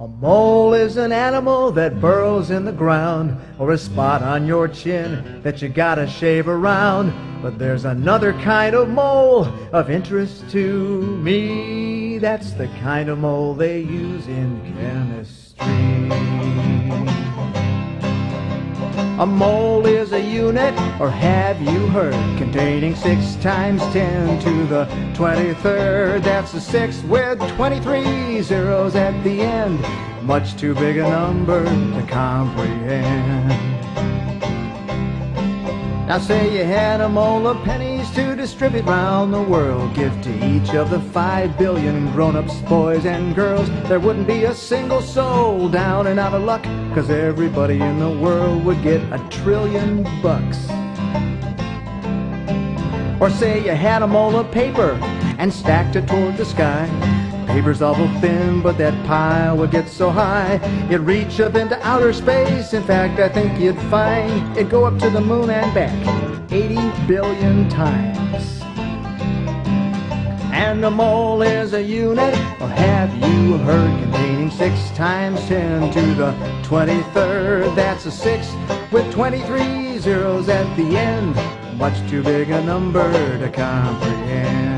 A mole is an animal that burrows in the ground, or a spot on your chin that you gotta shave around. But there's another kind of mole of interest to me. That's the kind of mole they use in chemistry. A mole is a unit, or have you heard, containing 6 times 10 to the 23rd. That's a 6 with 23 zeros at the end. Much too big a number to comprehend. Now say you had a mole of pennies to distribute round the world. Give to each of the 5 billion grown-ups, boys and girls. There wouldn't be a single soul down and out of luck, 'cause everybody in the world would get $1 trillion. Or say you had a mole of paper and stacked it toward the sky. Paper's awful thin, but that pile would get so high it'd reach up into outer space. In fact, I think you'd find it'd go up to the moon and back 80 billion times. And a mole is a unit, or have you heard, containing 6 times 10 to the 23rd. That's a 6 with 23 zeros at the end. Much too big a number to comprehend.